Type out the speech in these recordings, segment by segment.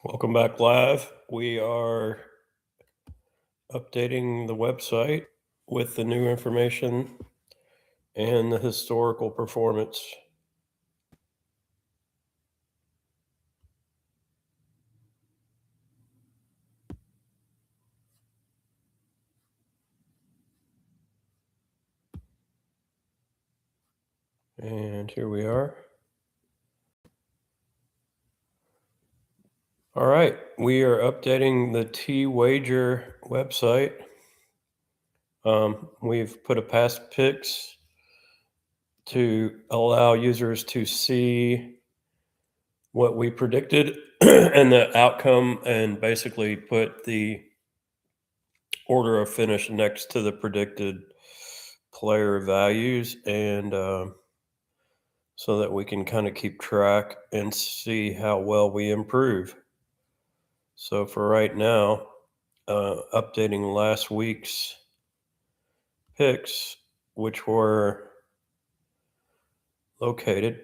Welcome back live. We are updating the website with the new information and the historical performance. And here we are. All right, we are updating the T-Wager website. We've put a past picks to allow users to see what we predicted and the outcome, and basically put the order of finish next to the predicted player values, and so that we can kind of keep track and see how well we improve. So for right now, updating last week's picks, which were located.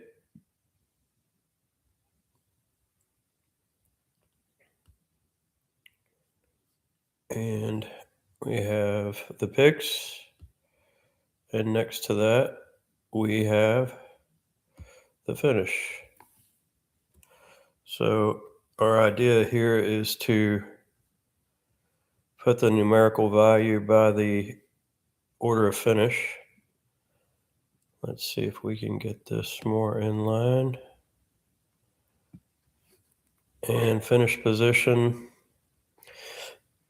And we have the picks, and next to that, we have the finish. So our idea here is to put the numerical value by the order of finish. Let's see if we can get this more in line. And finish position.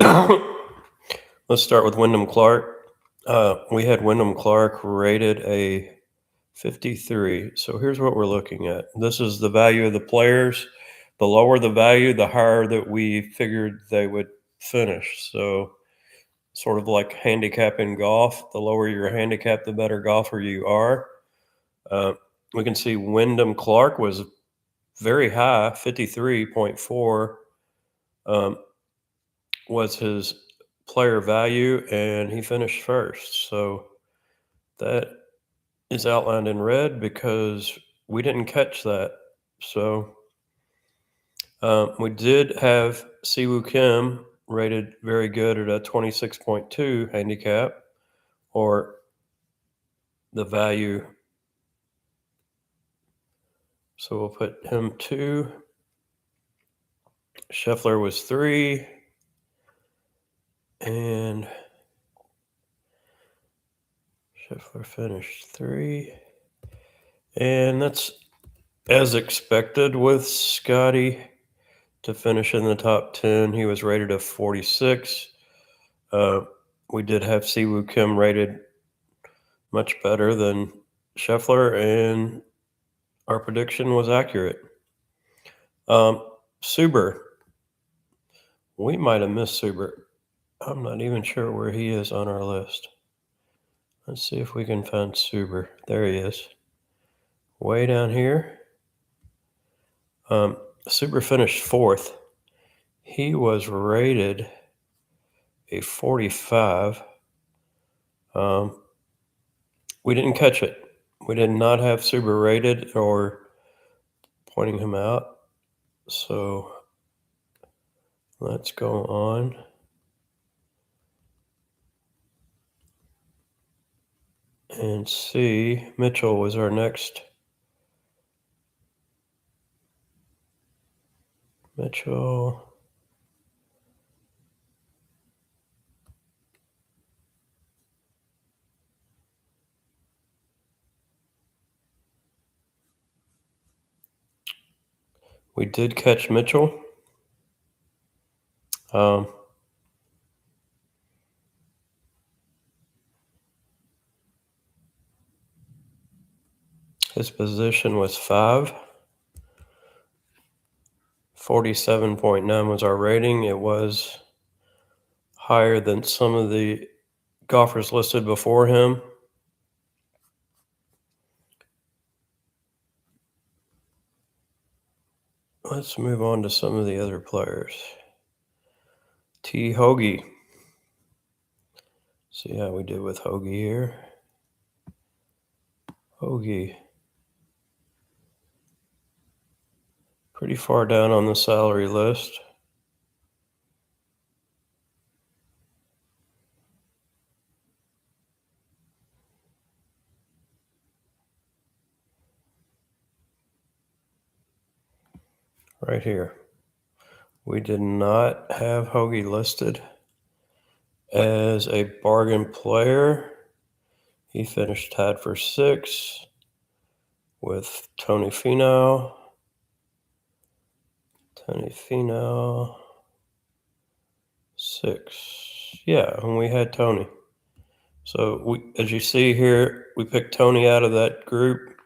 Let's start with Wyndham Clark. We had Wyndham Clark rated a 53. So here's what we're looking at. This is the value of the players. The lower the value, the higher that we figured they would finish. So sort of like handicapping golf. The lower your handicap, the better golfer you are. We can see Wyndham Clark was very high, 53.4 was his player value, and he finished first. So that is outlined in red because we didn't catch that. So we did have Siwoo Kim rated very good at a 26.2 handicap, or the value. So we'll put him 2. Scheffler was 3. And Scheffler finished 3. And that's as expected with Scotty to finish in the top 10. He was rated a 46. We did have Siwoo Kim rated much better than Scheffler, and our prediction was accurate. Suber. We might have missed Suber. I'm not even sure where he is on our list. Let's see if we can find Suber. There he is. Way down here. Suber finished 4th. He was rated a 45. We didn't catch it. We did not have Suber rated or pointing him out. So let's go on. And see, Mitchell was our next. Mitchell. We did catch Mitchell. His position was 5. 47.9 was our rating. It was higher than some of the golfers listed before him. Let's move on to some of the other players. T. Hoagie. See how we did with Hoagie here. Hoagie. pretty far down on the salary list. Right here. We did not have Hoagie listed as a bargain player. He finished tied for 6 with Tony Finau. Tony Finau, 6. Yeah, and we had Tony. So as you see here, we picked Tony out of that group.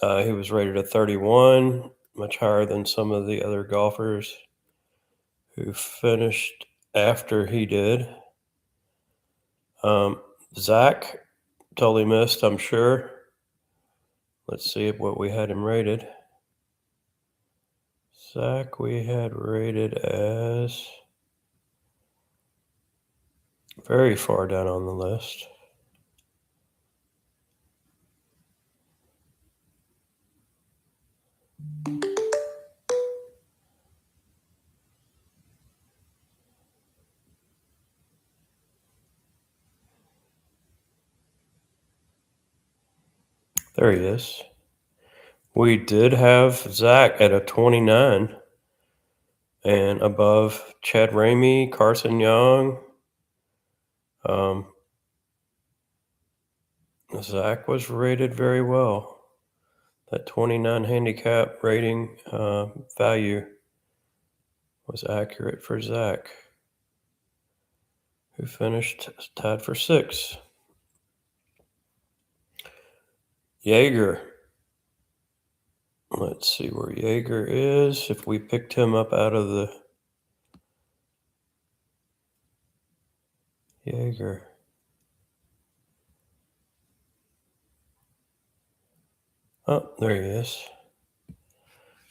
He was rated a 31, much higher than some of the other golfers who finished after he did. Zach totally missed, I'm sure. Let's see what we had him rated. Zach, we had rated as very far down on the list. There he is. We did have Zach at a 29 and above Chad Ramey, Carson Young. Zach was rated very well. That 29 handicap rating value was accurate for Zach, who finished tied for 6. Jaeger. Let's see where Jaeger is. If we picked him up out of the Jaeger. Oh, there he is.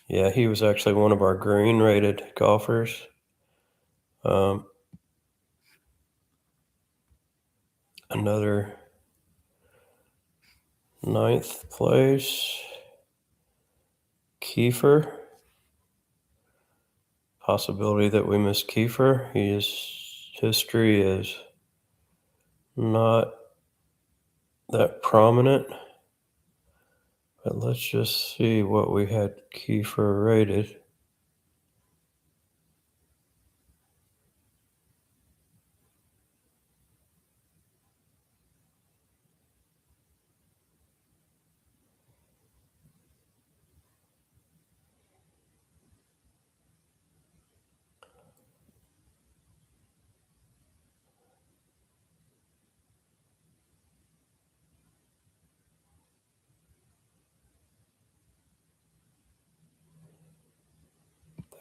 Yeah, he was actually one of our green rated golfers. Another 9th place. Kiefer. Possibility that we missed Kiefer. His history is not that prominent. But let's just see what we had Kiefer rated.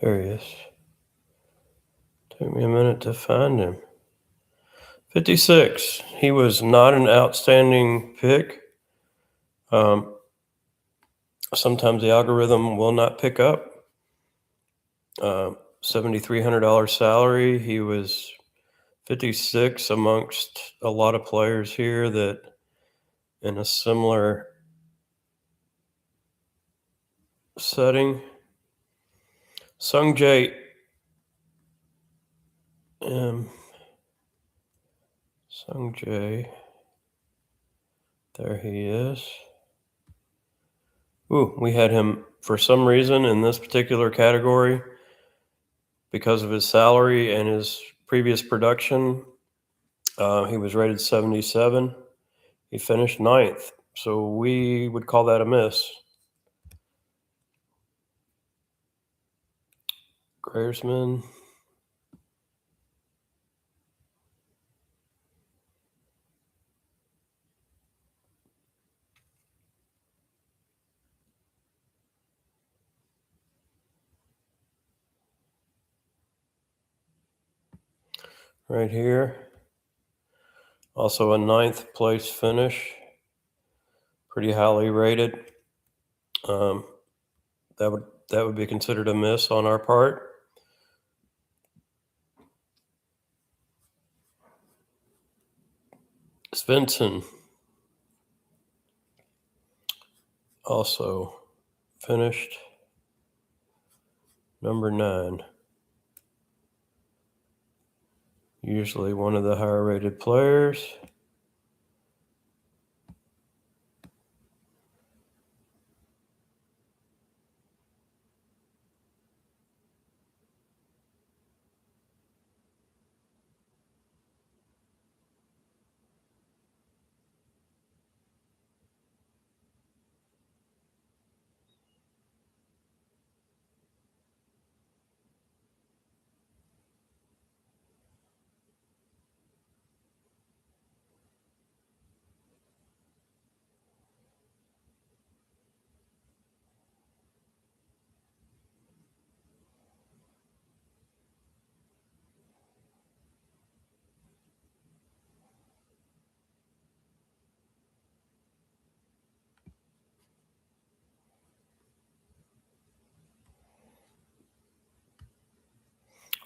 There he is. Took me a minute to find him. 56. He was not an outstanding pick. Sometimes the algorithm will not pick up. $7,300 salary. He was 56 amongst a lot of players here that in a similar setting. Sungjae. Sungjae. There he is. Ooh, we had him for some reason in this particular category because of his salary and his previous production. He was rated 77. He finished 9th. So we would call that a miss. Grayersman. Right here. Also a 9th place finish. Pretty highly rated. That would be considered a miss on our part. Svensson also finished Number 9. Usually one of the higher rated players.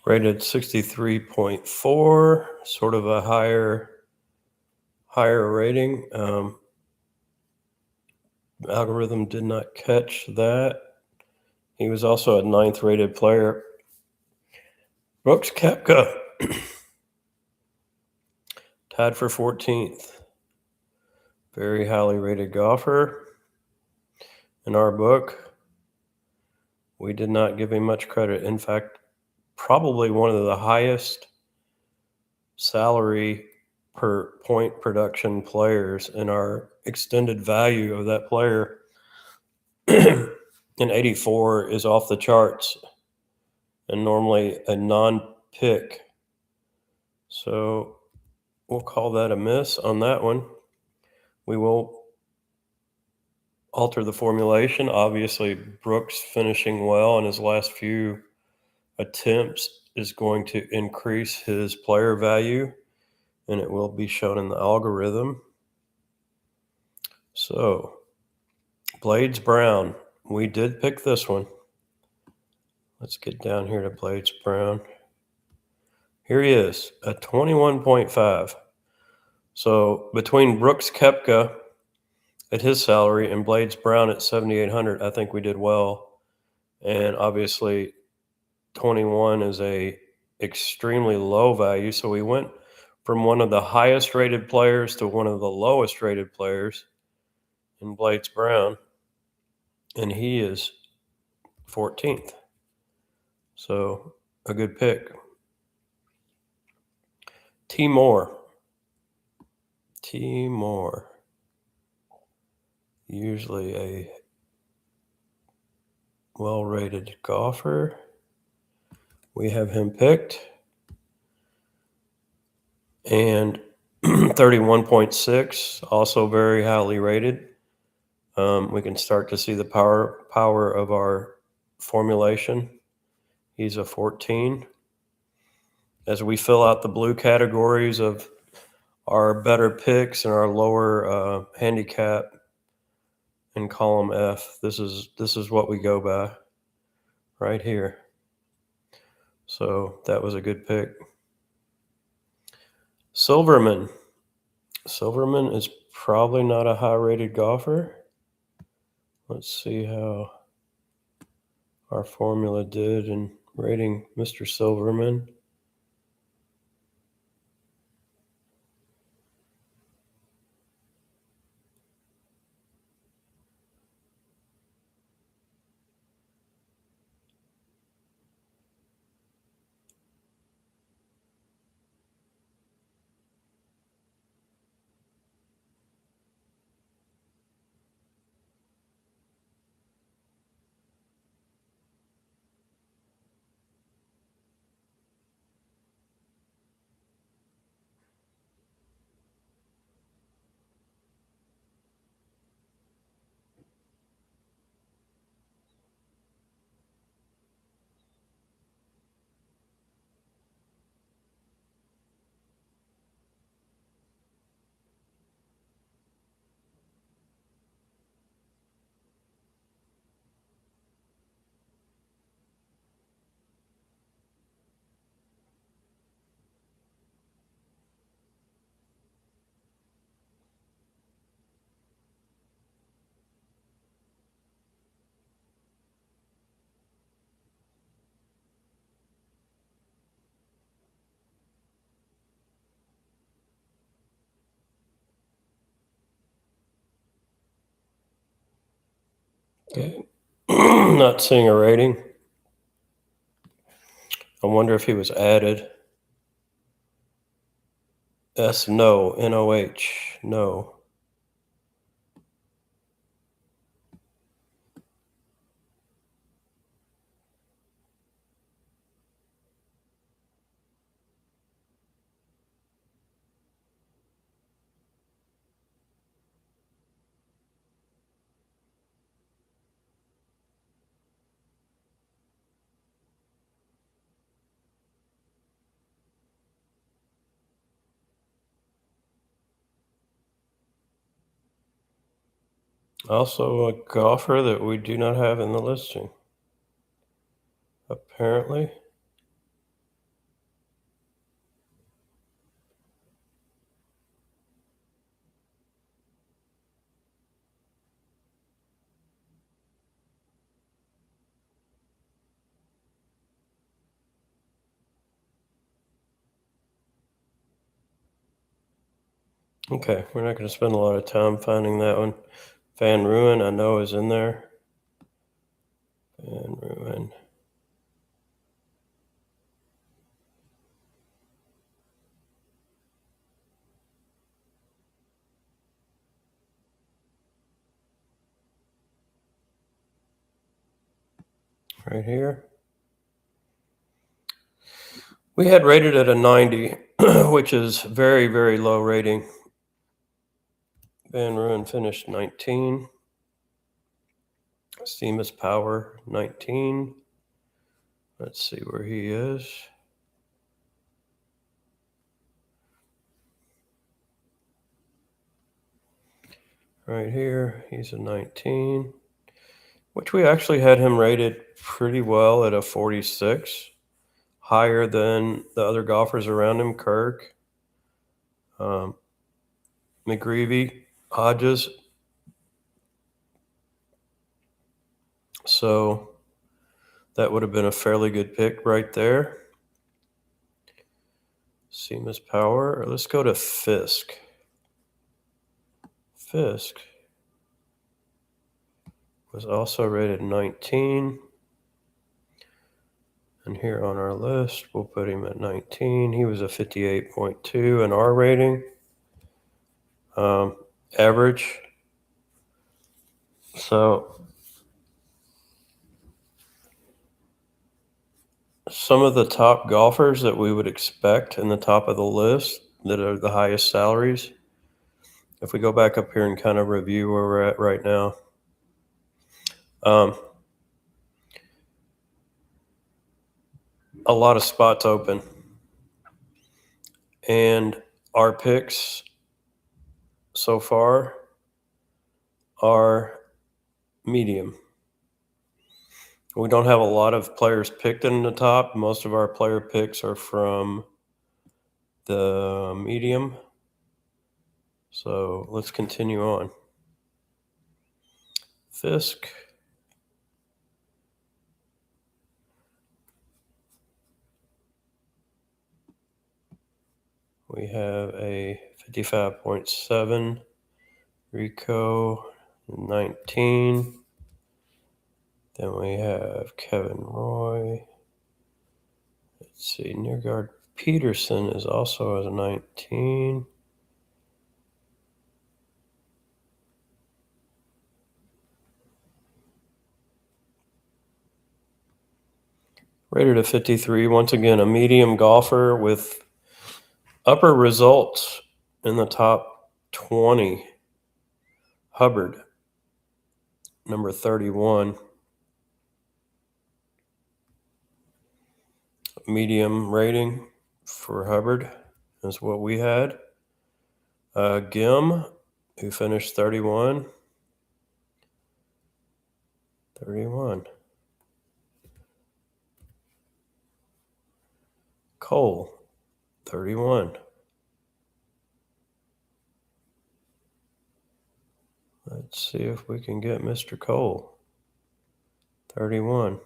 Rated 63.4, sort of a higher rating. Algorithm did not catch that. He was also a 9th rated player. Brooks Koepka tied for 14th. Very highly rated golfer. In our book, we did not give him much credit. In fact, probably one of the highest salary per point production players, in our extended value of that player in 84 is off the charts, and normally a non-pick. So we'll call that a miss on that one. We will alter the formulation. Obviously, Brooks finishing well in his last few attempts is going to increase his player value, and it will be shown in the algorithm. So, Blades Brown, we did pick this one. Let's get down here to Blades Brown. Here he is, a 21.5. So between Brooks Koepka at his salary and Blades Brown at 7,800, I think we did well. And obviously 21 is a extremely low value. So we went from one of the highest rated players to one of the lowest rated players in Blades Brown. And he is 14th. So a good pick. T. Moore. Usually a well-rated golfer. We have him picked. And 31.6, also very highly rated. We can start to see the power of our formulation. He's a 14. As we fill out the blue categories of our better picks and our lower handicap in column F, this is what we go by right here. So that was a good pick. Silverman is probably not a high-rated golfer. Let's see how our formula did in rating Mr. Silverman. Okay. Not seeing a rating. I wonder if he was added. S, no. NOH, no. Also a golfer that we do not have in the listing, apparently. Okay, we're not going to spend a lot of time finding that one. Van Ruin, I know, is in there. Van Ruin. Right here. We had rated at a 90, which is very, very low rating. Van Ruin finished 19. Seamus Power, 19. Let's see where he is. Right here, he's a 19, which we actually had him rated pretty well at a 46, higher than the other golfers around him, Kirk, McGreevy, Hodges. So that would have been a fairly good pick right there. Seamus Power. Let's go to Fisk. Fisk was also rated 19. And here on our list, we'll put him at 19. He was a 58.2 in our rating. Average. So some of the top golfers that we would expect in the top of the list that are the highest salaries, if we go back up here and kind of review where we're at right now, a lot of spots open. And our picks so far are medium. We don't have a lot of players picked in the top. Most of our player picks are from the medium. So let's continue on. Fisk. We have a 55.7. Rico, 19. Then we have Kevin Roy. Let's see, Nergard Peterson is also as a 19. Rated a 53. Once again, a medium golfer with upper results in the top 20. Hubbard, number 31. Medium rating for Hubbard is what we had. Gim, who finished 31. 31. Cole, 31. Let's see if we can get Mr. Cole. 31.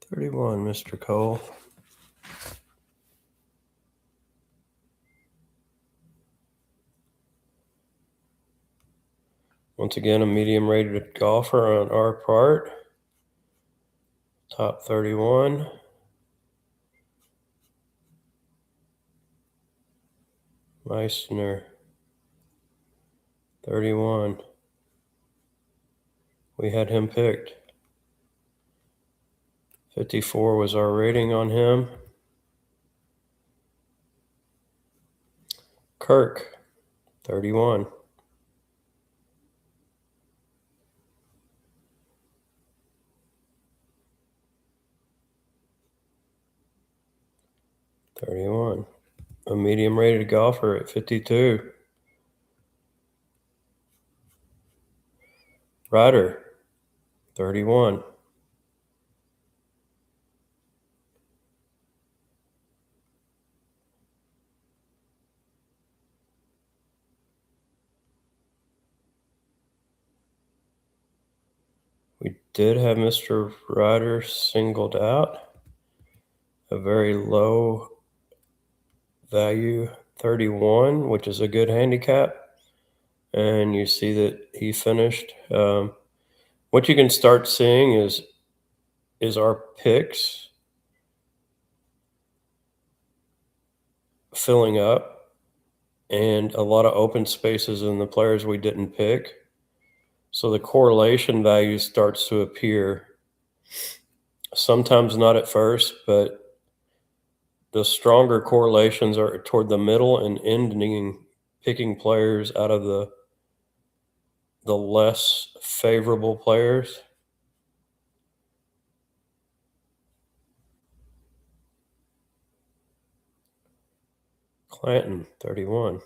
31, Mr. Cole. Once again, a medium rated golfer on our part. Top 31. Meissner. 31. We had him picked. 54 was our rating on him. Kirk. 31. A medium rated golfer at 52. Ryder. 31. We did have Mr. Ryder singled out. A very low value, 31, which is a good handicap. And you see that he finished. What you can start seeing is our picks filling up and a lot of open spaces in the players we didn't pick. So the correlation value starts to appear. Sometimes not at first, but the stronger correlations are toward the middle and ending, picking players out of the less favorable players. Clanton, 31.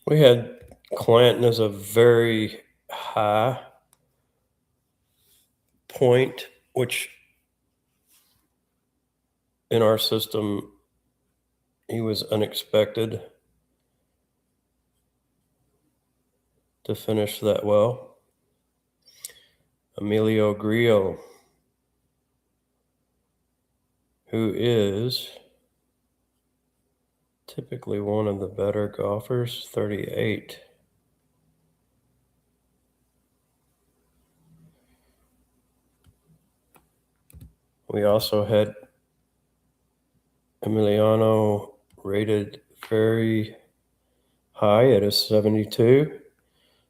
We had Clanton as a very high point, which in our system, he was unexpected to finish that well. Emilio Grillo, who is typically one of the better golfers, 38. We also had Emiliano rated very high at a 72.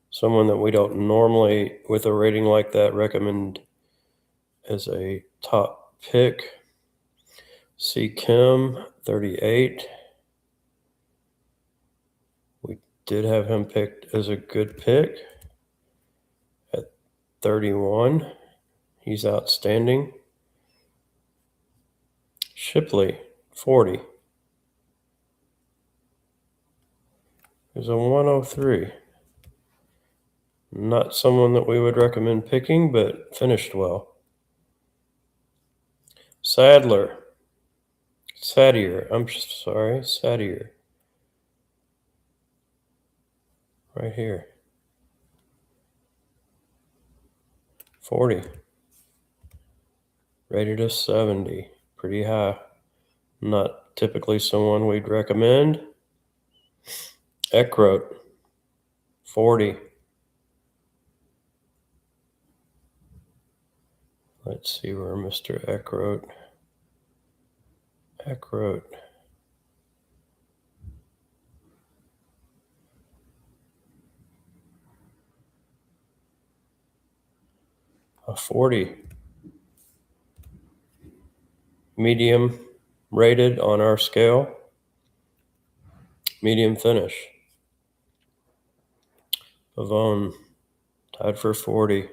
Someone that we don't normally, with a rating like that, recommend as a top pick. C. Kim, 38. We did have him picked as a good pick at 31. He's outstanding. Shipley, 40. There's a 103. Not someone that we would recommend picking, but finished well. Sadier. Right here. 40. Rated a 70. Pretty high. Not typically someone we'd recommend. Eckroat, 40. Let's see where Mr. Eckroat. A 40. Medium rated on our scale. Medium finish. Pavone, tied for 40.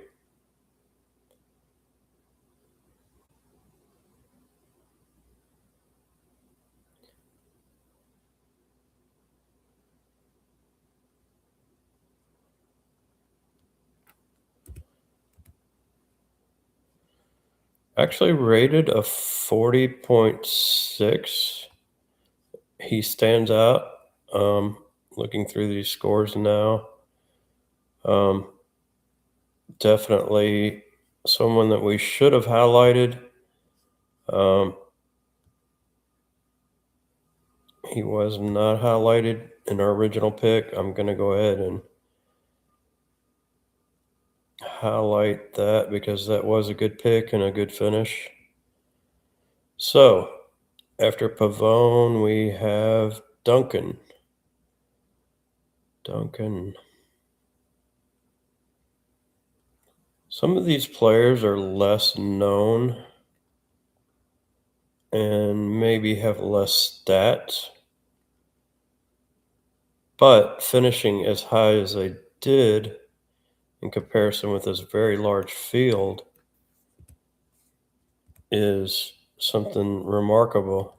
Actually rated a 40.6. He stands out. Looking through these scores now. Definitely someone that we should have highlighted. He was not highlighted in our original pick. I'm going to go ahead and highlight that because that was a good pick and a good finish. So after Pavone, we have Duncan. Some of these players are less known and maybe have less stats, but finishing as high as they did in comparison with this very large field is something remarkable.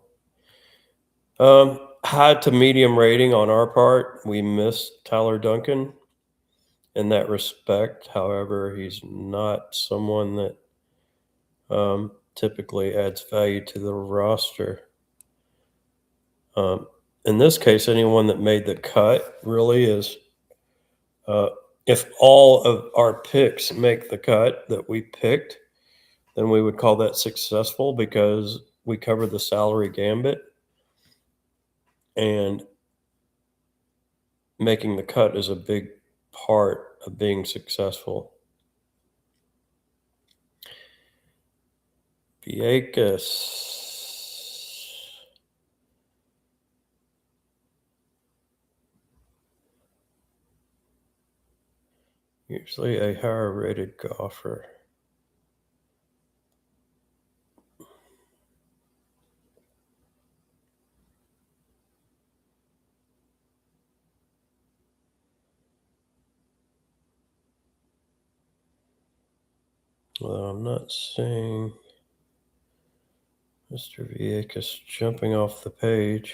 High to medium rating on our part. We missed Tyler Duncan in that respect. However, he's not someone that typically adds value to the roster. In this case, anyone that made the cut really is, if all of our picks make the cut that we picked, then we would call that successful because we covered the salary gambit. And making the cut is a big part of being successful. Viekas. Usually a higher rated golfer. Well, I'm not seeing Mr. Viekas jumping off the page.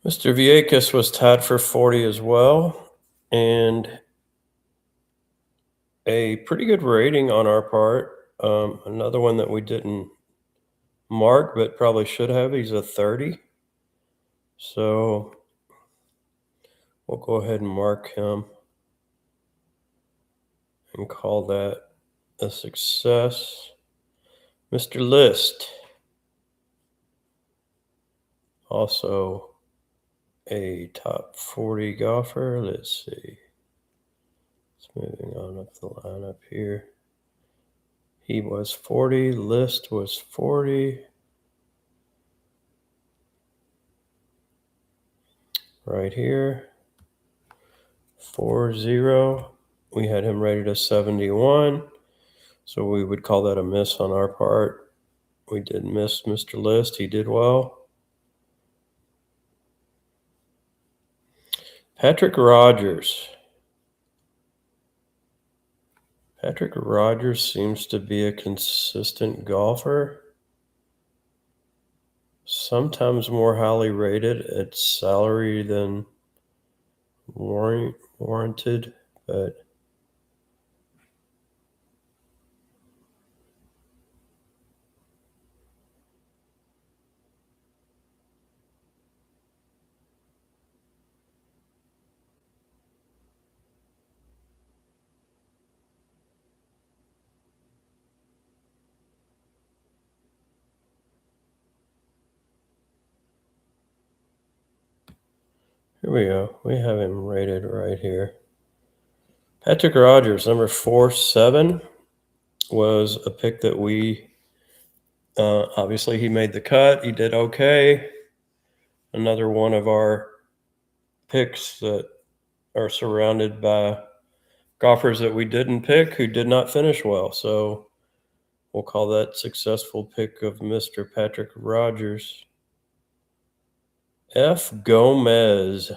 Mr. Viekas was tied for 40 as well, and a pretty good rating on our part. Another one that we didn't mark, but probably should have. He's a 30. So we'll go ahead and mark him and call that a success. Mr. List, also a top 40 golfer. Let's see. It's moving on up the lineup here. He was 40. List was 40. Right here. 40. We had him rated a 71. So we would call that a miss on our part. We did miss Mr. List. He did well. Patrick Rogers. Patrick Rogers seems to be a consistent golfer. Sometimes more highly rated at salary than warranted, but here we go. We have him rated right here. Patrick Rogers, number 4-7, was a pick that we obviously he made the cut. He did okay. Another one of our picks that are surrounded by golfers that we didn't pick who did not finish well. So we'll call that successful pick of Mr. Patrick Rogers. F. Gomez.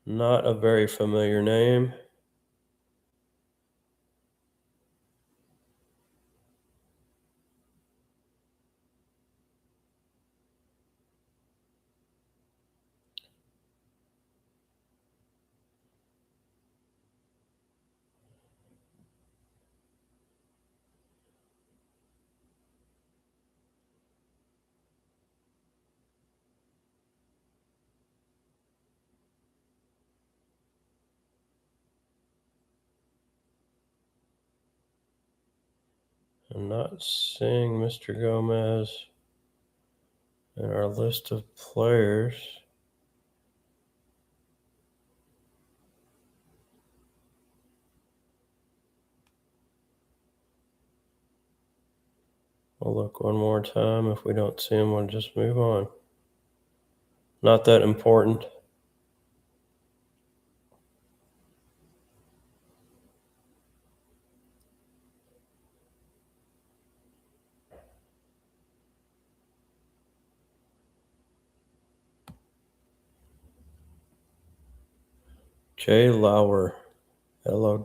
Not a very familiar name. I'm not seeing Mr. Gomez in our list of players. We'll look one more time. If we don't see him, we'll just move on. Not that important. Jay Lauer. Lower.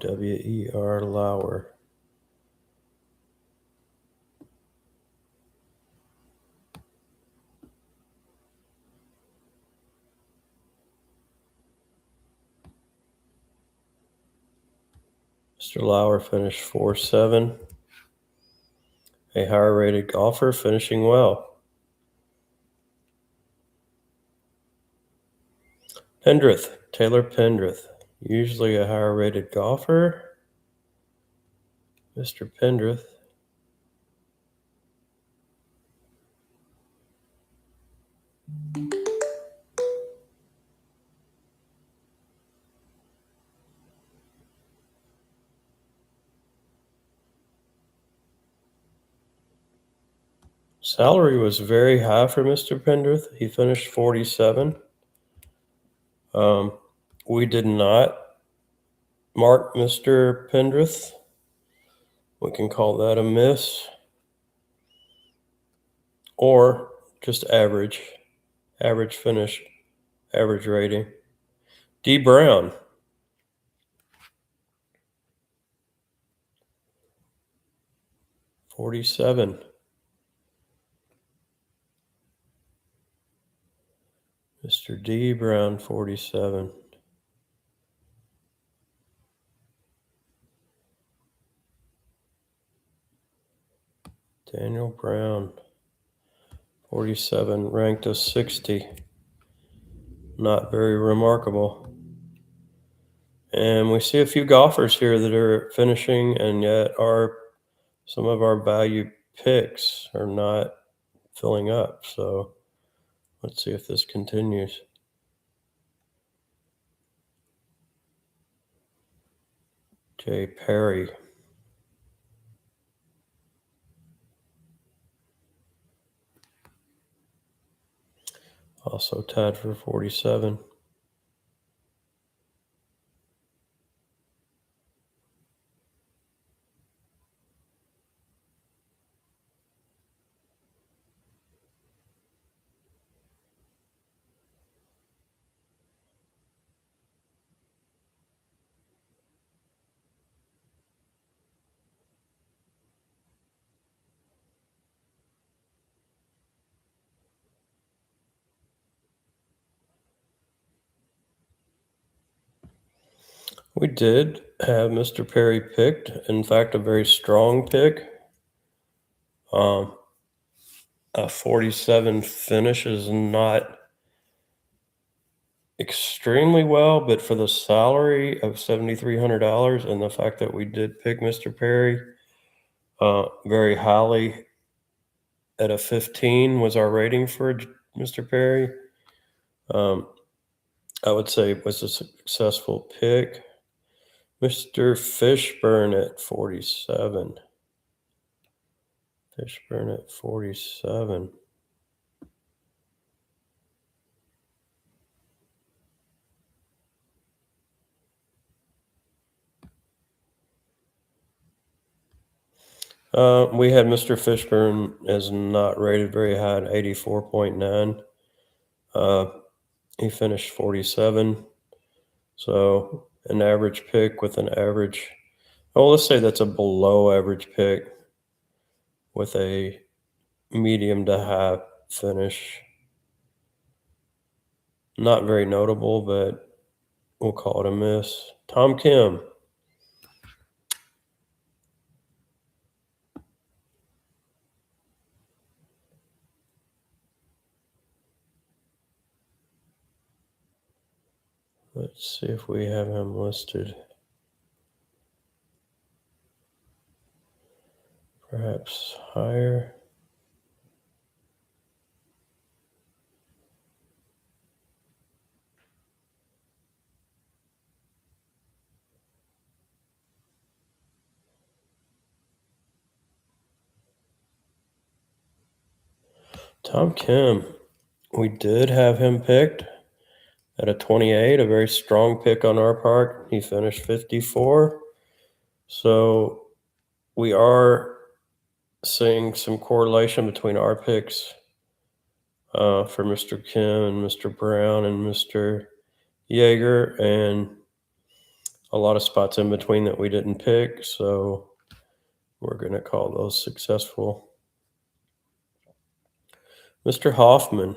Lauer. Mr. Lauer finished 4-7. A higher rated golfer finishing well. Pendrith. Taylor Pendrith. Usually a higher rated golfer. Mr. Pendrith. Salary was very high for Mr. Pendrith. He finished 47. We did not mark Mr. Pendrith. We can call that a miss. Or just average. Average finish. Average rating. D. Brown. 47. Mr. D. Brown, 47. Daniel Brown, 47, ranked as 60. Not very remarkable. And we see a few golfers here that are finishing, and yet some of our value picks are not filling up. So let's see if this continues. Jay Perry. Also tied for 47. We did have Mr. Perry picked. In fact, a very strong pick. Um, a 47 finish is not extremely well, but for the salary of $7,300 and the fact that we did pick Mr. Perry very highly at a 15 was our rating for Mr. Perry. Um, I would say it was a successful pick. Mr. Fishburne at 47. Fishburne at 47. We had Mr. Fishburne as not rated very high at 84.9. He finished 47. So an average pick with an average, oh, let's say that's a below average pick with a medium to high finish. Not very notable, but we'll call it a miss. Tom Kim. Let's see if we have him listed. Perhaps higher. Tom Kim. We did have him picked at a 28, a very strong pick on our part. He finished 54. So we are seeing some correlation between our picks for Mr. Kim and Mr. Brown and Mr. Yeager, and a lot of spots in between that we didn't pick. So we're going to call those successful. Mr. Hoffman.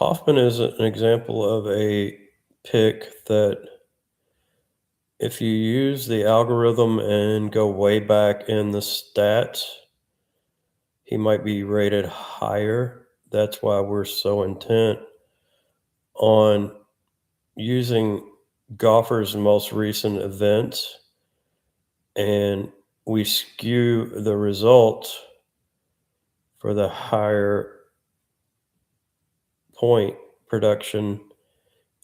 Hoffman is an example of a pick that if you use the algorithm and go way back in the stats, he might be rated higher. That's why we're so intent on using golfers' most recent events, and we skew the results for the higher point production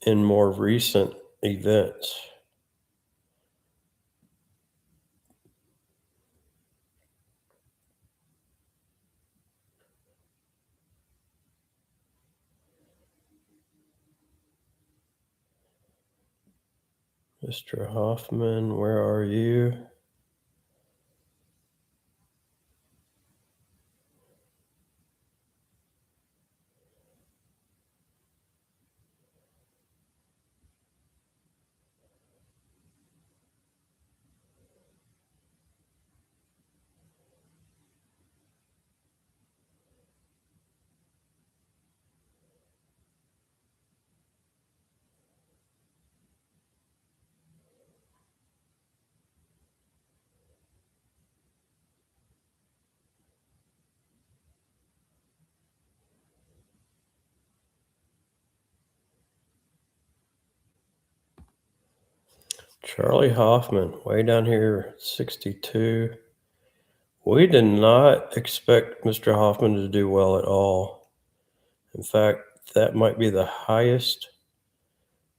in more recent events. Mr. Hoffman, where are you? Charlie Hoffman, way down here, 62. We did not expect Mr. Hoffman to do well at all. In fact, that might be the highest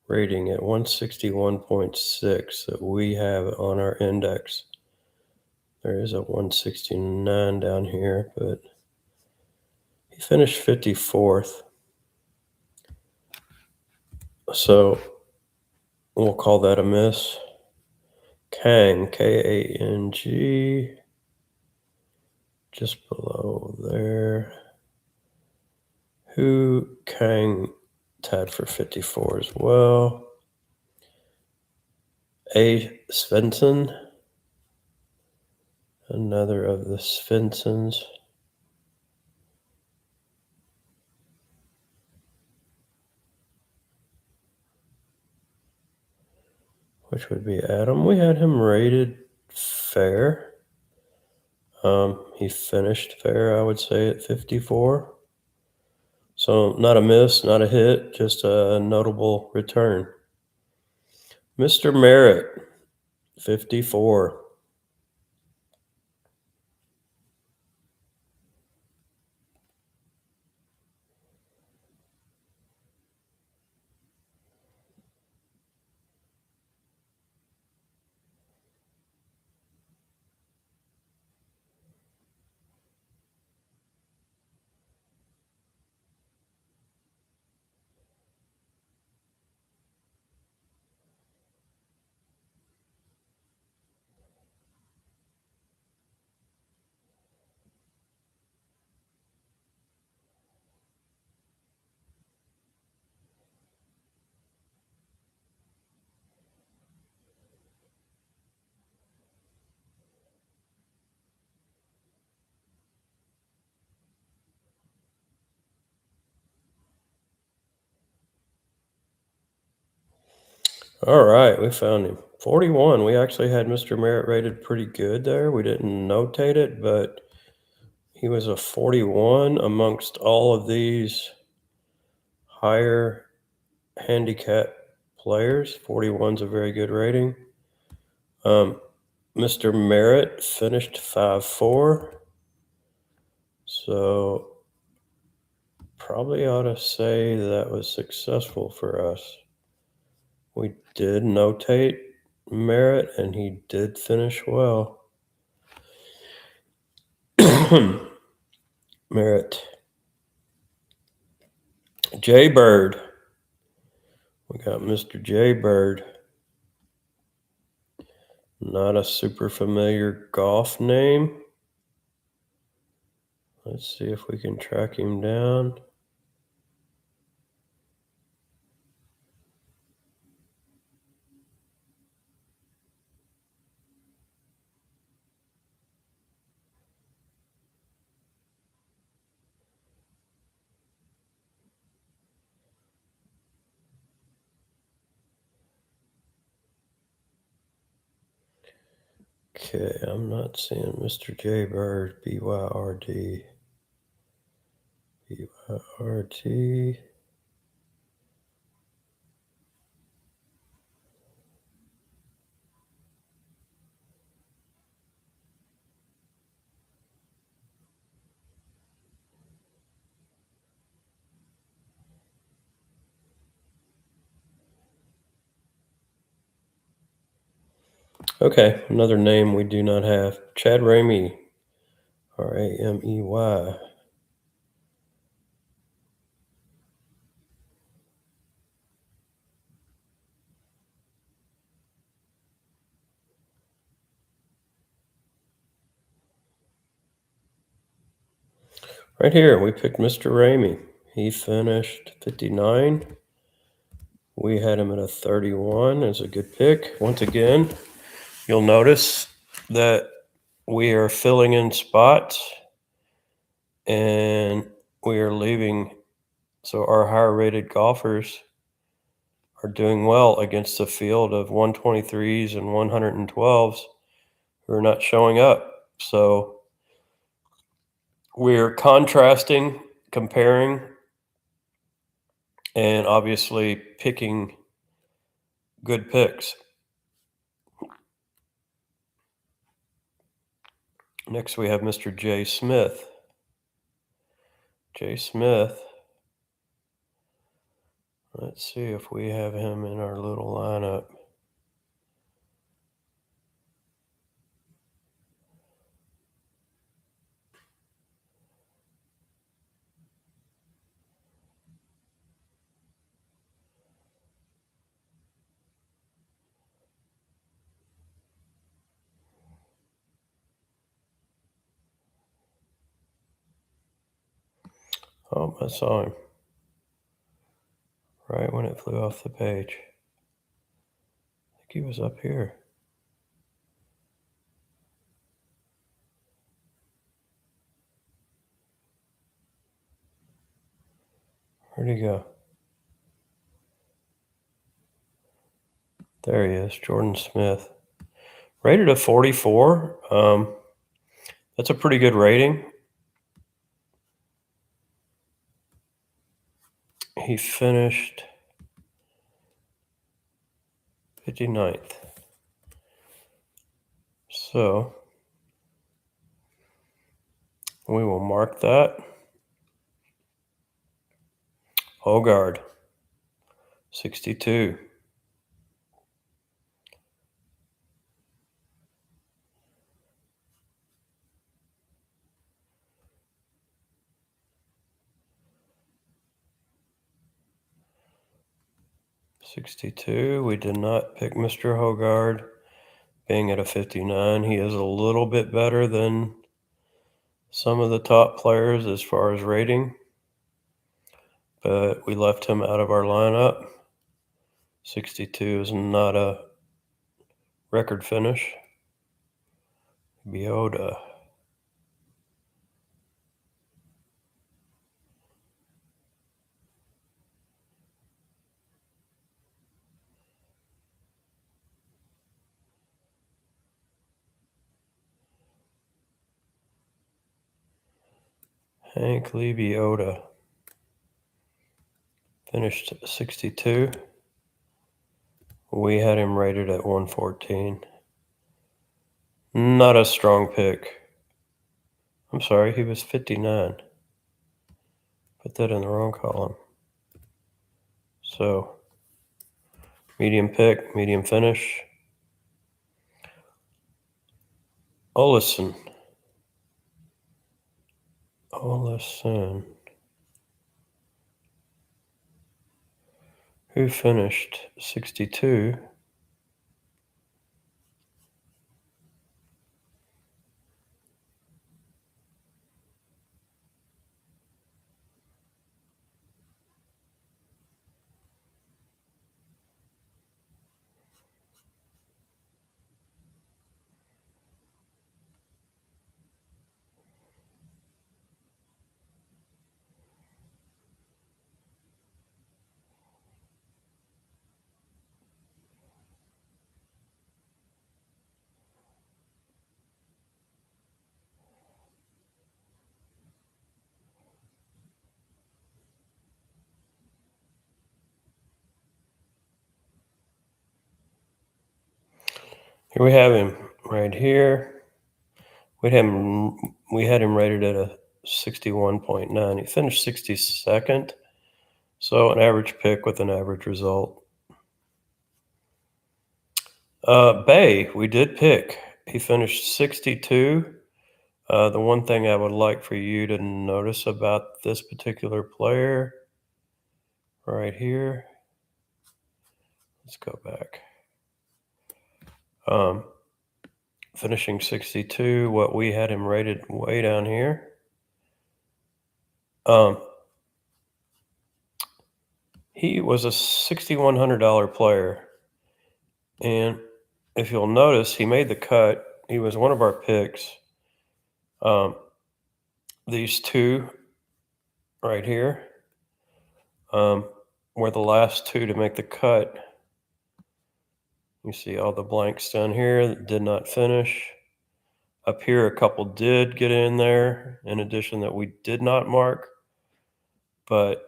rating at 161.6 that we have on our index. There is a 169 down here, but he finished 54th. So we'll call that a miss. Kang, Kang, just below there. Who Kang tied for 54 as well. A. Svensson, another of the Svenssons. which would be Adam. We had him rated fair. He finished fair, I would say, at 54. So not a miss, not a hit, just a notable return. Mr. Merritt, 54. All right, we found him. 41. We actually had Mr. Merritt rated pretty good there. We didn't notate it, but he was a 41 amongst all of these higher handicap players. 41's a very good rating. Mr. Merritt finished 5-4. So probably ought to say that was successful for us. We did notate Merritt, and he did finish well. Merritt. Jaybird. We got Mr. Jaybird. Not a super familiar golf name. Let's see if we can track him down. Okay, I'm not seeing Mr. Jaybird. BYRD. BYRD. Okay, another name we do not have. Chad Ramey. Ramey. Right here, we picked Mr. Ramey. He finished 59. We had him at a 31 as a good pick. Once again, you'll notice that we are filling in spots and we are leaving. So our higher rated golfers are doing well against a field of 123s and 112s who are not showing up. So we're contrasting, comparing, and obviously picking good picks. Next, we have Mr. Jay Smith. Jay Smith. Let's see if we have him in our little lineup. Oh, I saw him right when it flew off the page. I think he was up here. Where'd he go? There he is, Jordan Smith. Rated a 44. That's a pretty good rating. He finished 59th. So we will mark that. Hogard, 62. We did not pick Mr. Hogard. Being at a 59, he is a little bit better than some of the top players as far as rating, but we left him out of our lineup. 62 is not a record finish. Biota. Hank Lee Biota. Finished 62. We had him rated at 114. Not a strong pick. I'm sorry, he was 59. Put that in the wrong column. So, medium pick, medium finish. Olison. Who finished 62. Here we have him right here. We had him rated at a 61.9. He finished 62nd. So an average pick with an average result. Bay, we did pick. He finished 62. The one thing I would like for you to notice about this particular player right here, let's go back. Finishing 62, what we had him rated way down here. He was a $6,100 player. And if you'll notice, he made the cut. He was one of our picks. These two right here were the last two to make the cut. You see all the blanks down here that did not finish. Up here, a couple did get in there, in addition that we did not mark. But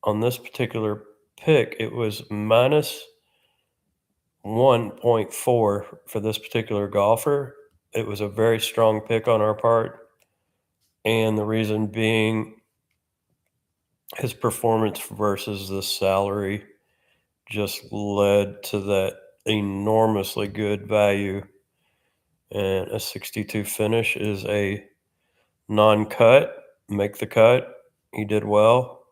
on this particular pick, it was minus 1.4 for this particular golfer. It was a very strong pick on our part. And the reason being his performance versus the salary just led to that enormously good value. And a 62 finish is a non-cut, make the cut. He did well.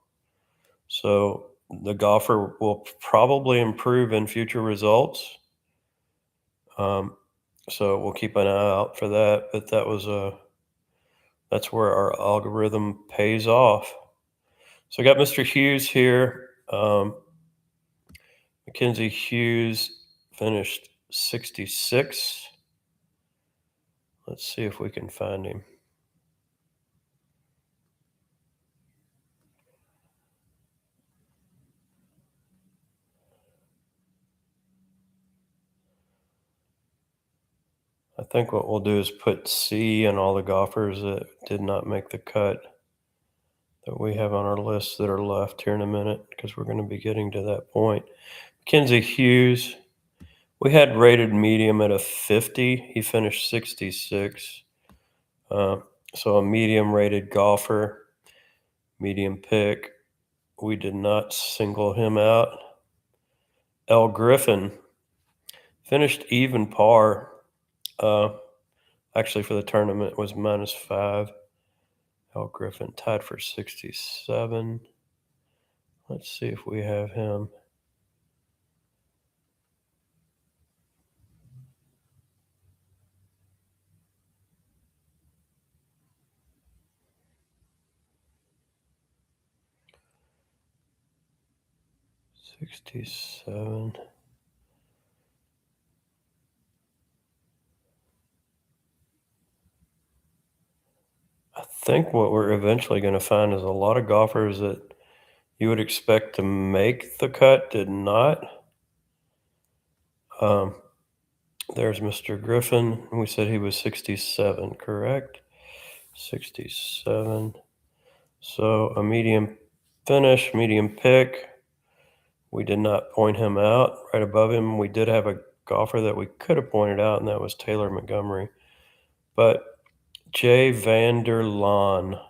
So the golfer will probably improve in future results. So we'll keep an eye out for that. But that's where our algorithm pays off. So I got Mr. Hughes here. Mackenzie Hughes finished 66. Let's see if we can find him. think what we'll do is put C on all the golfers that did not make the cut that we have on our list that are left here in a minute, because we're going to be getting to that point. Mackenzie Hughes, we had rated medium at a 50. He finished 66. Uh, so a medium rated golfer, medium pick. We did not single him out. L. Griffin finished even par. Actually, for the tournament, was -5. L. Griffin tied for 67. Let's see if we have him. $67. I think what we're eventually going to find is a lot of golfers that you would expect to make the cut did not. Um, there's Mr. Griffin. We said he was 67, correct? 67. So a medium finish, medium pick. We did not point him out. Right above him, we did have a golfer that we could have pointed out, and that was Taylor Montgomery. But Jay Vander Laan,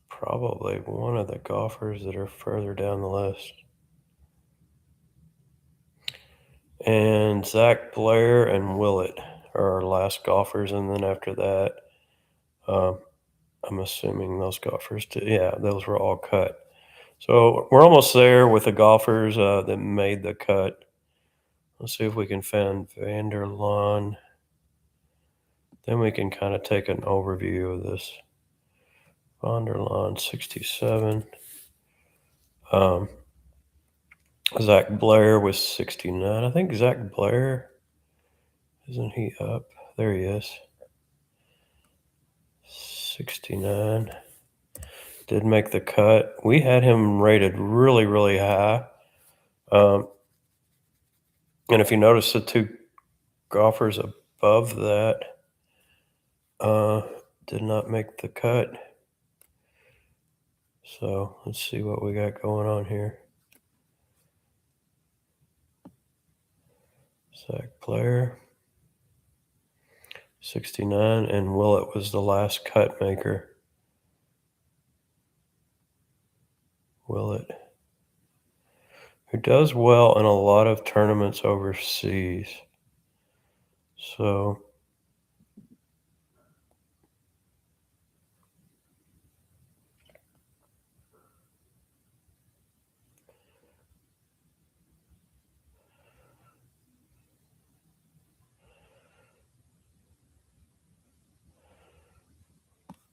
probably one of the golfers that are further down the list. And Zach Blair and Willett are our last golfers. And then after that, I'm assuming those golfers, those were all cut. So we're almost there with the golfers that made the cut. Let's see if we can find Vander Laan. Then we can kind of take an overview of this. Vander Laan, 67. Zach Blair was 69. I think Zach Blair, isn't he up? There he is. 69. Did make the cut. We had him rated really, really high. And if you notice, the two golfers above that did not make the cut. So let's see what we got going on here. Zach Blair, 69, and Willett was the last cut maker. Willett, who does well in a lot of tournaments overseas. So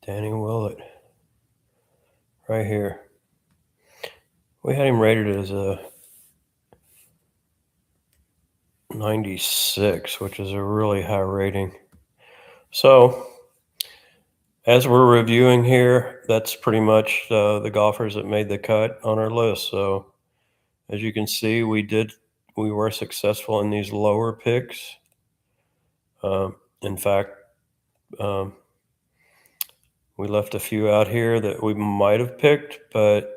Danny Willett, right here. We had him rated as a 96, which is a really high rating. So as we're reviewing here, that's pretty much the golfers that made the cut on our list. So as you can see, we were successful in these lower picks. In fact, we left a few out here that we might have picked, but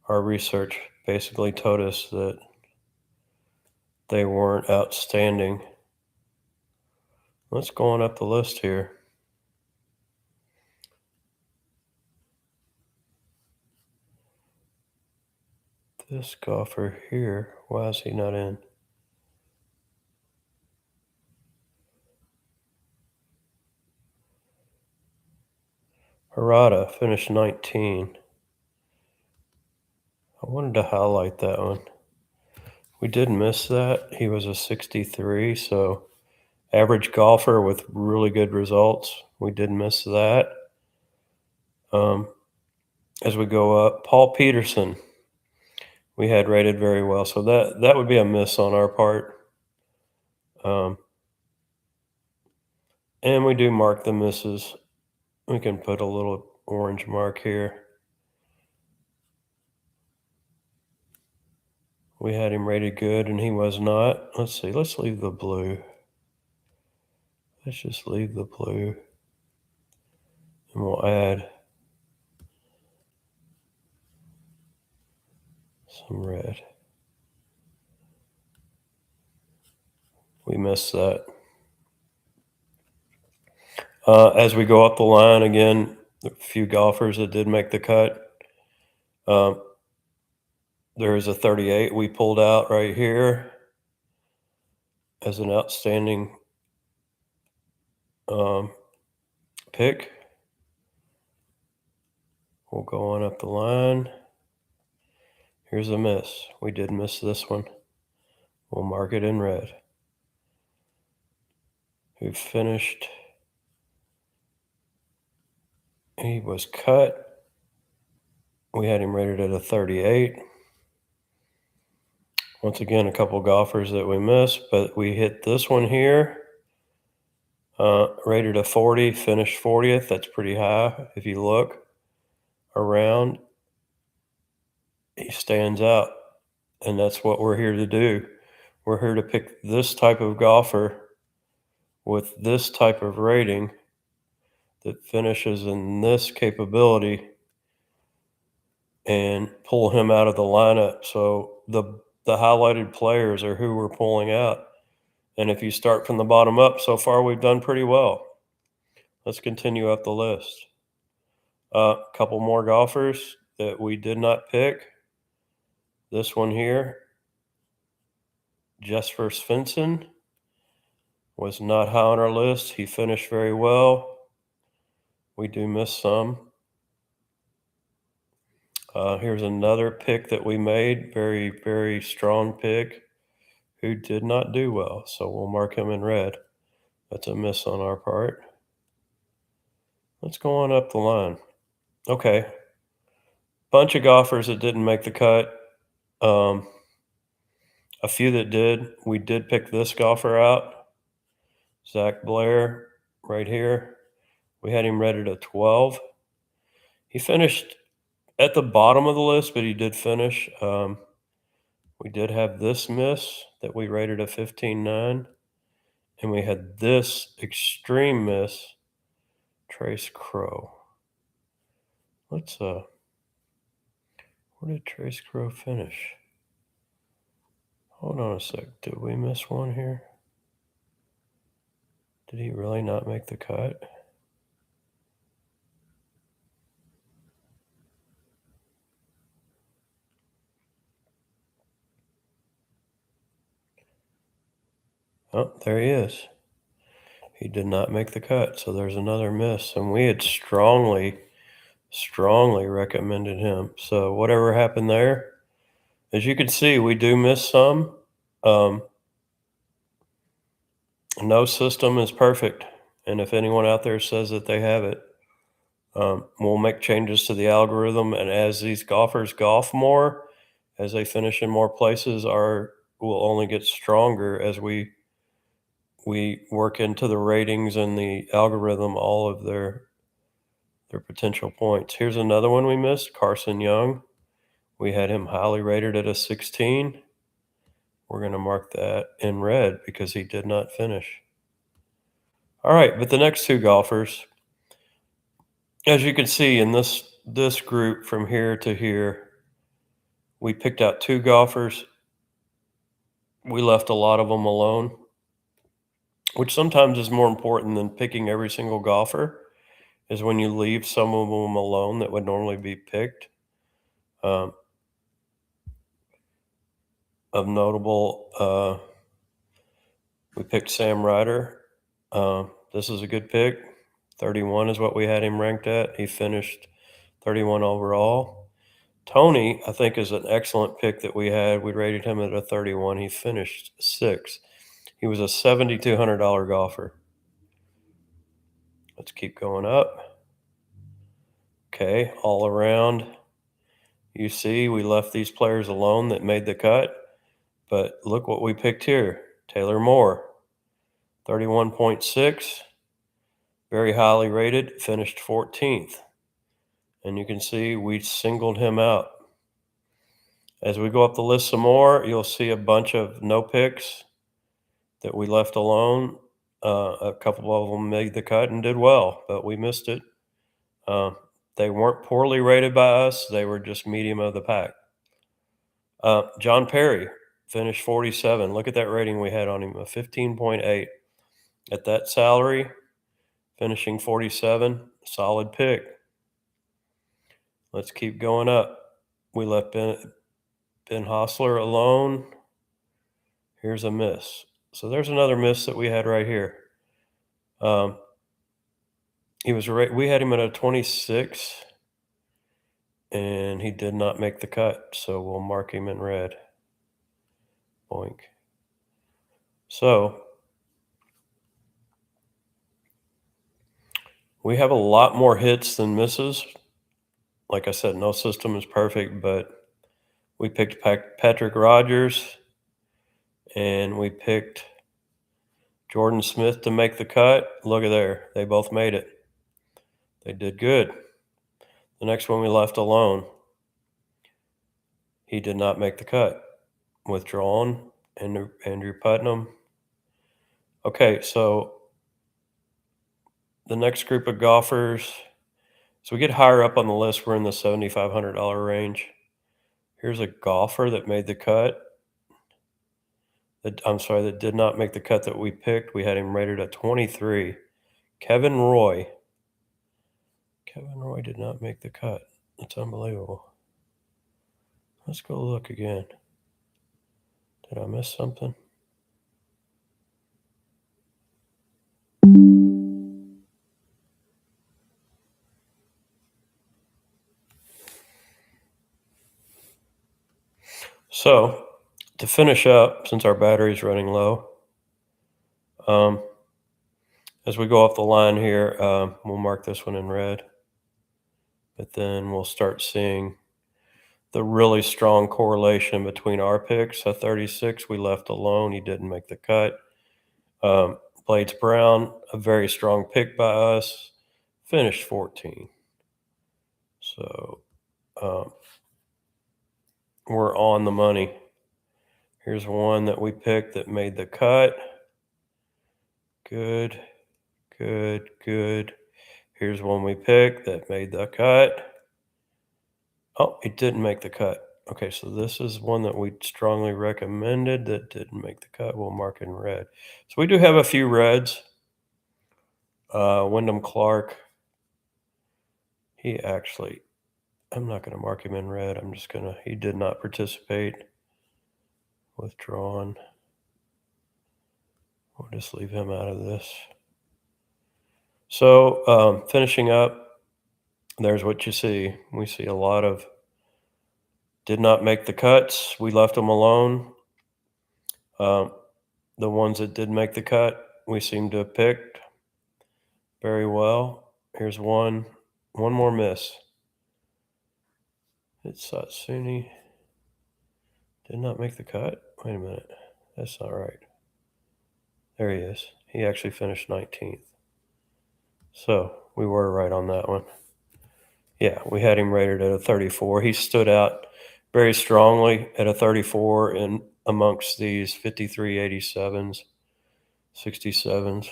our research basically told us that they weren't outstanding. Let's go on up the list here. This golfer here, why is he not in? Harada finished 19. I wanted to highlight that one. We did miss that. He was a 63, so average golfer with really good results. We did miss that. As we go up, Paul Peterson, we had rated very well, so that would be a miss on our part. And we do mark the misses. We can put a little orange mark here. We had him rated good, and he was not. Let's see. Let's leave the blue. Let's just leave the blue. And we'll add some red. We missed that. As we go up the line, again, a few golfers that did make the cut. There is a 38 we pulled out right here as an outstanding pick. We'll go on up the line. Here's a miss. We did miss this one. We'll mark it in red. Who finished? He was cut. We had him rated at a 38. Once again, a couple golfers that we missed, but we hit this one here. Rated a 40, finished 40th. That's pretty high. If you look around, he stands out. And that's what we're here to do. We're here to pick this type of golfer with this type of rating that finishes in this capability and pull him out of the lineup. So the highlighted players are who we're pulling out. And if you start from the bottom up, so far we've done pretty well. Let's continue up the list. A couple more golfers that we did not pick. This one here, Jesper Svensson, was not high on our list. He finished very well. We do miss some. Here's another pick that we made, very, very strong pick, who did not do well. So we'll mark him in red. That's a miss on our part. Let's go on up the line. Okay. Bunch of golfers that didn't make the cut. A few that did. We did pick this golfer out, Zach Blair, right here. We had him rated a 12. He finished at the bottom of the list, but he did finish. We did have this miss that we rated a 15.9, and we had this extreme miss, Trace Crow. Let's where did Trace Crow finish? Hold on a sec. Did we miss one here? Did he really not make the cut? Oh, there he is. He did not make the cut, so there's another miss. And we had strongly recommended him. So whatever happened there, as you can see, we do miss some. No system is perfect. And if anyone out there says that they have it, we'll make changes to the algorithm. And as these golfers golf more, as they finish in more places, will only get stronger as we work into the ratings and the algorithm all of their potential points. Here's another one we missed, Carson Young. We had him highly rated at a 16. We're going to mark that in red because he did not finish. All right, but the next two golfers, as you can see in this group from here to here, we picked out two golfers. We left a lot of them alone, which sometimes is more important than picking every single golfer, is when you leave some of them alone that would normally be picked. Of notable, we picked Sam Ryder. This is a good pick. 31 is what we had him ranked at. He finished 31 overall. Tony, I think, is an excellent pick that we had. We rated him at a 31. He finished 6. He was a $7,200 golfer. Let's keep going up. Okay, all around, you see we left these players alone that made the cut. But look what we picked here. Taylor Moore, 31.6, very highly rated, finished 14th. And you can see we singled him out. As we go up the list some more, you'll see a bunch of no picks that we left alone. A couple of them made the cut and did well, but we missed it. Uh, they weren't poorly rated by us. They were just medium of the pack. John Perry finished 47. Look at that rating we had on him, a 15.8. At that salary, finishing 47, solid pick. Let's keep going up. We left Ben Hostler alone. Here's a miss. So there's another miss that we had right here. We had him at a 26, and he did not make the cut. So we'll mark him in red. Boink. So we have a lot more hits than misses. Like I said, no system is perfect, but we picked Patrick Rogers and we picked Jordan Smith to make the cut. Look at there. They both made it. They did good. The next one we left alone. He did not make the cut. Withdrawn. Andrew Putnam. Okay, so the next group of golfers. So we get higher up on the list. We're in the $7,500 range. Here's a golfer that made the cut. That did not make the cut that we picked. We had him rated at 23. Kevin Roy. Kevin Roy did not make the cut. That's unbelievable. Let's go look again. Did I miss something? So, to finish up, since our battery's running low, as we go off the line here, we'll mark this one in red. But then we'll start seeing the really strong correlation between our picks. A 36 we left alone. He didn't make the cut. Blades Brown, a very strong pick by us, finished 14. So we're on the money. Here's one that we picked that made the cut. Good. Here's one we picked that made the cut. Oh, it didn't make the cut. Okay, so this is one that we strongly recommended that didn't make the cut. We'll mark in red. So we do have a few reds. Wyndham Clark. I'm not going to mark him in red. He did not participate. Withdrawn. We'll just leave him out of this. So finishing up, there's what you see. We see a lot of did not make the cuts. We left them alone. The ones that did make the cut, we seem to have picked very well. Here's one more miss. It's Satsuni. Did not make the cut. Wait a minute. That's not right. There he is. He actually finished 19th. So we were right on that one. Yeah, we had him rated at a 34. He stood out very strongly at a 34 in amongst these 53, 87s, 67s.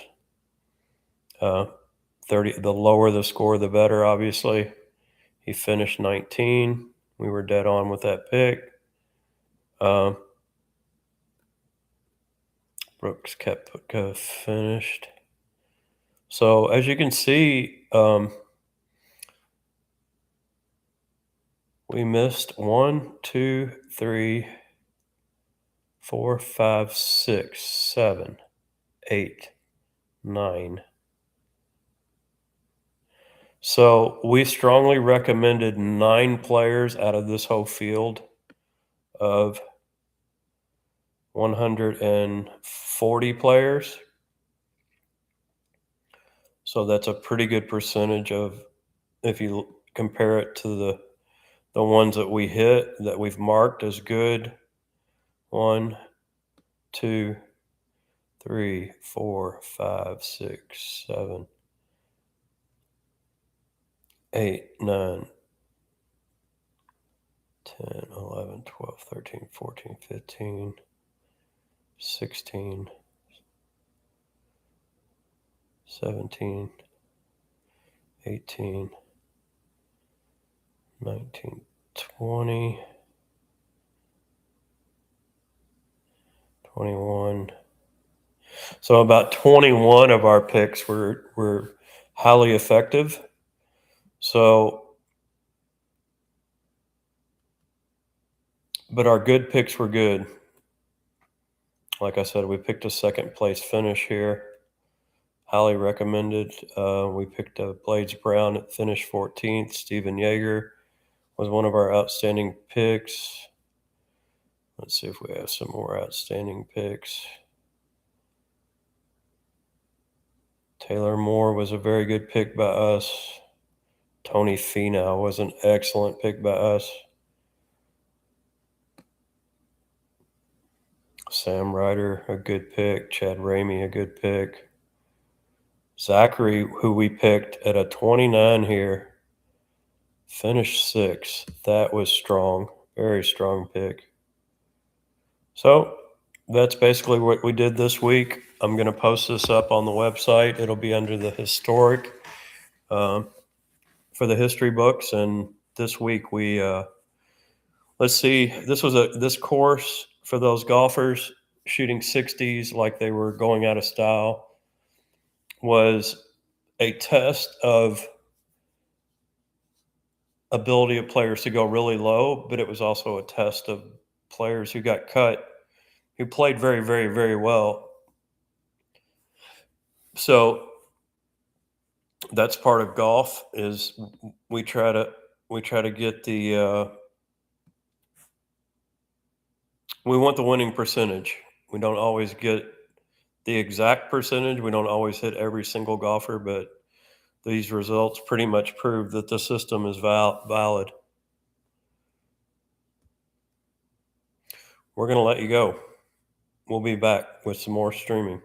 30. The lower the score, the better, obviously. He finished 19. We were dead on with that pick. Brooks Koepka finished. So as you can see, we missed 1, 2, 3, 4, 5, 6, 7, 8, 9. So we strongly recommended 9 players out of this whole field of 140 players. So that's a pretty good percentage of, if you compare it to the ones that we hit, that we've marked as good. 1, 2, 3, 4, 5, 6, 7, 8, 9, 10, 11, 12, 13, 14, 15, 16, 17, 18, 19, 20, 21. So about 21 of our picks were highly effective. So, but our good picks were good. Like I said, we picked a second place finish here. Highly recommended. We picked Blades Brown at finish 14th. Steven Yeager was one of our outstanding picks. Let's see if we have some more outstanding picks. Taylor Moore was a very good pick by us. Tony Finau was an excellent pick by us. Sam Ryder, a good pick. Chad Ramey, a good pick. Zachary, who we picked at a 29 here, finished 6th. That was strong. Very strong pick. So that's basically what we did this week. I'm going to post this up on the website. It'll be under the historic for the history books. And this week we let's see. This course for those golfers shooting 60s like they were going out of style was a test of ability of players to go really low, but it was also a test of players who got cut, who played very, very, very well. So that's part of golf is we try to get the we want the winning percentage. We don't always get the exact percentage. We don't always hit every single golfer, but these results pretty much prove that the system is valid. We're going to let you go. We'll be back with some more streaming.